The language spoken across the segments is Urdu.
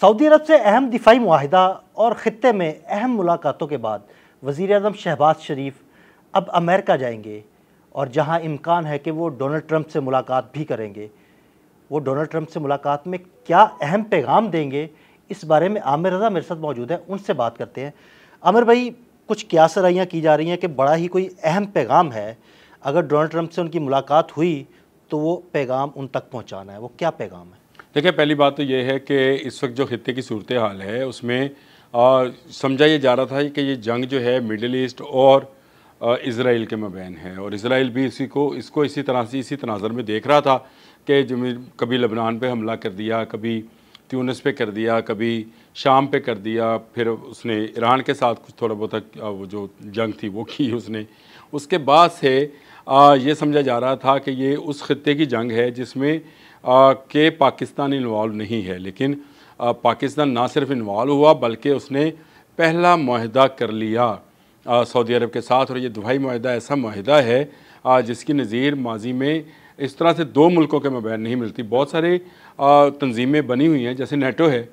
سعودی عرب سے اہم دفاعی معاہدہ اور خطے میں اہم ملاقاتوں کے بعد وزیر اعظم شہباز شریف اب امریکہ جائیں گے، اور جہاں امکان ہے کہ وہ ڈونلڈ ٹرمپ سے ملاقات بھی کریں گے، وہ ڈونلڈ ٹرمپ سے ملاقات میں کیا اہم پیغام دیں گے، اس بارے میں عامر رضا میرے ساتھ موجود ہیں، ان سے بات کرتے ہیں۔ عامر بھائی، کچھ قیاس رائیاں کی جا رہی ہیں کہ بڑا ہی کوئی اہم پیغام ہے، اگر ڈونلڈ ٹرمپ سے ان کی ملاقات ہوئی تو وہ پیغام ان تک پہنچانا ہے، وہ کیا پیغام ہے؟ دیکھیں، پہلی بات تو یہ ہے کہ اس وقت جو خطے کی صورتحال ہے اس میں سمجھا یہ جا رہا تھا کہ یہ جنگ جو ہے مڈل ایسٹ اور اسرائیل کے مابین ہے، اور اسرائیل بھی اس کو اسی طرح سے اسی تناظر میں دیکھ رہا تھا کہ کبھی لبنان پہ حملہ کر دیا، کبھی تیونس پہ کر دیا، کبھی شام پہ کر دیا، پھر اس نے ایران کے ساتھ کچھ تھوڑا بہت وہ جو جنگ تھی وہ کی اس نے۔ اس کے بعد سے یہ سمجھا جا رہا تھا کہ یہ اس خطے کی جنگ ہے جس میں کہ پاکستان انوالو نہیں ہے، لیکن پاکستان نہ صرف انوالو ہوا بلکہ اس نے پہلا معاہدہ کر لیا سعودی عرب کے ساتھ، اور یہ دفاعی معاہدہ ایسا معاہدہ ہے جس کی نظیر ماضی میں اس طرح سے دو ملکوں کے مابین نہیں ملتی۔ بہت سارے تنظیمیں بنی ہوئی ہیں، جیسے نیٹو ہے،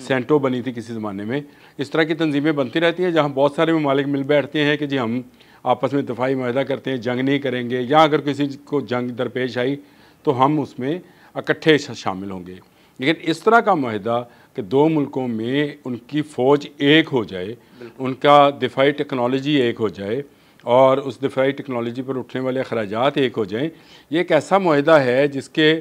سینٹو بنی تھی کسی زمانے میں، اس طرح کی تنظیمیں بنتی رہتی ہیں جہاں بہت سارے ممالک مل بیٹھتے ہیں کہ جی ہم آپس میں دفاعی معاہدہ کرتے ہیں، جنگ نہیں کریں گے، یا اگر کسی کو جنگ درپیش آئی تو ہم اس میں اکٹھے شامل ہوں گے۔ لیکن اس طرح کا معاہدہ کہ دو ملکوں میں ان کی فوج ایک ہو جائے، ان کا دفاعی ٹیکنالوجی ایک ہو جائے، اور اس دفاعی ٹیکنالوجی پر اٹھنے والے اخراجات ایک ہو جائیں، یہ ایک ایسا معاہدہ ہے جس کے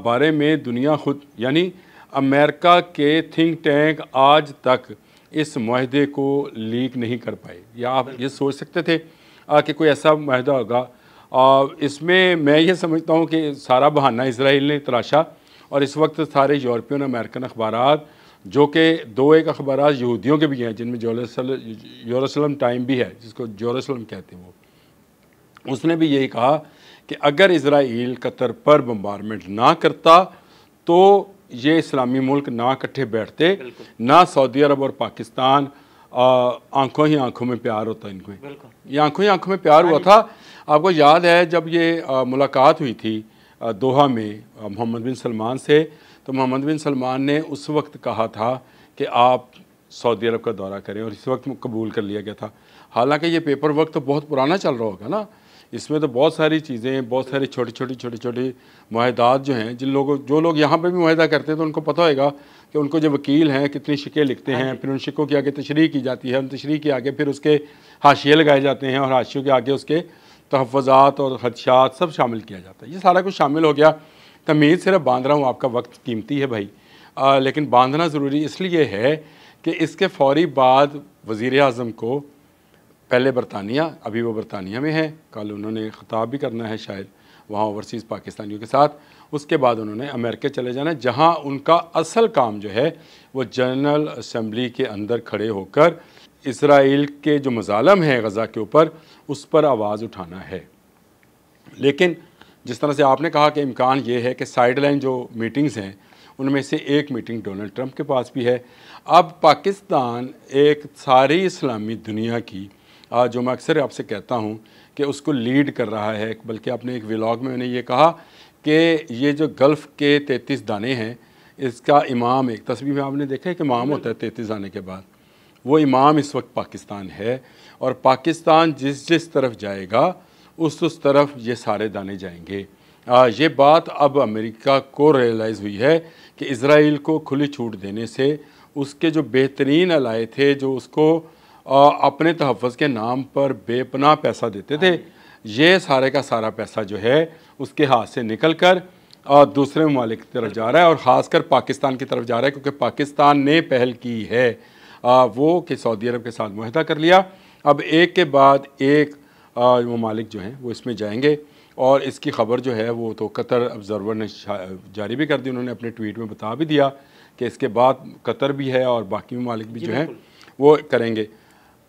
بارے میں دنیا خود، یعنی امریکہ کے تھنک ٹینک آج تک اس معاہدے کو لیک نہیں کر پائے۔ یا آپ یہ سوچ سکتے تھے کہ کوئی ایسا معاہدہ ہوگا؟ اس میں یہ سمجھتا ہوں کہ سارا بہانہ اسرائیل نے تراشا، اور اس وقت سارے یورپین امریکن اخبارات، جو کہ دو ایک اخبارات یہودیوں کے بھی ہیں جن میں یروشلم ٹائم بھی ہے، جس کو جیروسلم کہتے ہیں، اس نے بھی یہی کہا کہ اگر اسرائیل قطر پر بمبارمنٹ نہ کرتا تو یہ اسلامی ملک نہ اکٹھے بیٹھتے، نہ سعودی عرب اور پاکستان آنکھوں ہی آنکھوں میں پیار ہوتا ان کو، یہ آنکھوں ہی آنکھوں میں پیار ہوا تھا۔ آپ کو یاد ہے جب یہ ملاقات ہوئی تھی دوحہ میں محمد بن سلمان سے، تو محمد بن سلمان نے اس وقت کہا تھا کہ آپ سعودی عرب کا دورہ کریں، اور اس وقت قبول کر لیا گیا تھا۔ حالانکہ یہ پیپر ورک تو بہت پرانا چل رہا ہوگا نا، اس میں تو بہت ساری چیزیں، بہت ساری چھوٹی چھوٹی معاہدات جو ہیں، جو لوگ یہاں پہ بھی معاہدہ کرتے ہیں تو ان کو پتہ ہوئے گا کہ ان کو جو وکیل ہیں کتنی شکیں لکھتے ہیں، پھر ان شکوں کے آگے تشریح کی جاتی ہے، ان تشریح کے آگے پھر اس کے حاشیے لگائے جاتے ہیں، اور حاشیوں کے آگے اس کے تحفظات اور خدشات سب شامل کیا جاتا ہے۔ یہ سارا کچھ شامل ہو گیا۔ تمیز صرف باندھ رہا ہوں، آپ کا وقت قیمتی ہے بھائی، لیکن باندھنا ضروری اس لیے ہے کہ اس کے فوری بعد وزیر اعظم کو پہلے برطانیہ، ابھی وہ برطانیہ میں ہے، کل انہوں نے خطاب بھی کرنا ہے شاید وہاں اوورسیز پاکستانیوں کے ساتھ، اس کے بعد انہوں نے امریکہ چلے جانا ہے، جہاں ان کا اصل کام جو ہے وہ جنرل اسمبلی کے اندر کھڑے ہو کر اسرائیل کے جو مظالم ہیں غزہ کے اوپر، اس پر آواز اٹھانا ہے۔ لیکن جس طرح سے آپ نے کہا کہ امکان یہ ہے کہ سائیڈ لائن جو میٹنگز ہیں ان میں سے ایک میٹنگ ڈونلڈ ٹرمپ کے پاس بھی ہے۔ اب پاکستان ایک ساری اسلامی دنیا کی، جو میں اکثر آپ سے کہتا ہوں کہ اس کو لیڈ کر رہا ہے، بلکہ اپنے ایک ولاگ میں نے یہ کہا کہ یہ جو گلف کے 33 دانے ہیں، اس کا امام، ایک تصویر میں آپ نے دیکھا ہے کہ امام ہوتا ہے 33 دانے کے بعد، وہ امام اس وقت پاکستان ہے، اور پاکستان جس طرف جائے گا اس طرف یہ سارے دانے جائیں گے۔ یہ بات اب امریکہ کو ریئلائز ہوئی ہے کہ اسرائیل کو کھلی چھوٹ دینے سے اس کے جو بہترین علائے تھے، جو اس کو اپنے تحفظ کے نام پر بے پناہ پیسہ دیتے تھے، یہ سارے کا سارا پیسہ جو ہے اس کے ہاتھ سے نکل کر دوسرے ممالک کی طرف جا رہا ہے، اور خاص کر پاکستان کی طرف جا رہا ہے، کیونکہ پاکستان نے پہل کی ہے وہ کہ سعودی عرب کے ساتھ معاہدہ کر لیا۔ اب ایک کے بعد ایک ممالک جو ہیں وہ اس میں جائیں گے، اور اس کی خبر جو ہے وہ تو قطر آبزرور نے جاری بھی کر دی، انہوں نے اپنے ٹویٹ میں بتا بھی دیا کہ اس کے بعد قطر بھی ہے اور باقی ممالک بھی جو ہیں وہ کریں گے۔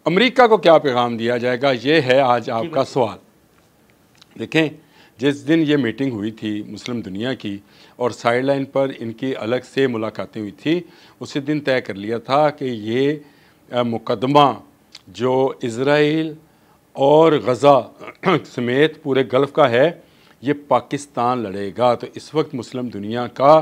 امریکہ کو کیا پیغام دیا جائے گا، یہ ہے آج آپ کا سوال۔ دیکھیں، جس دن یہ میٹنگ ہوئی تھی مسلم دنیا کی اور سائیڈ لائن پر ان کی الگ سے ملاقاتیں ہوئی تھی، اسی دن طے کر لیا تھا کہ یہ مقدمہ جو اسرائیل اور غزہ سمیت پورے گلف کا ہے، یہ پاکستان لڑے گا۔ تو اس وقت مسلم دنیا کا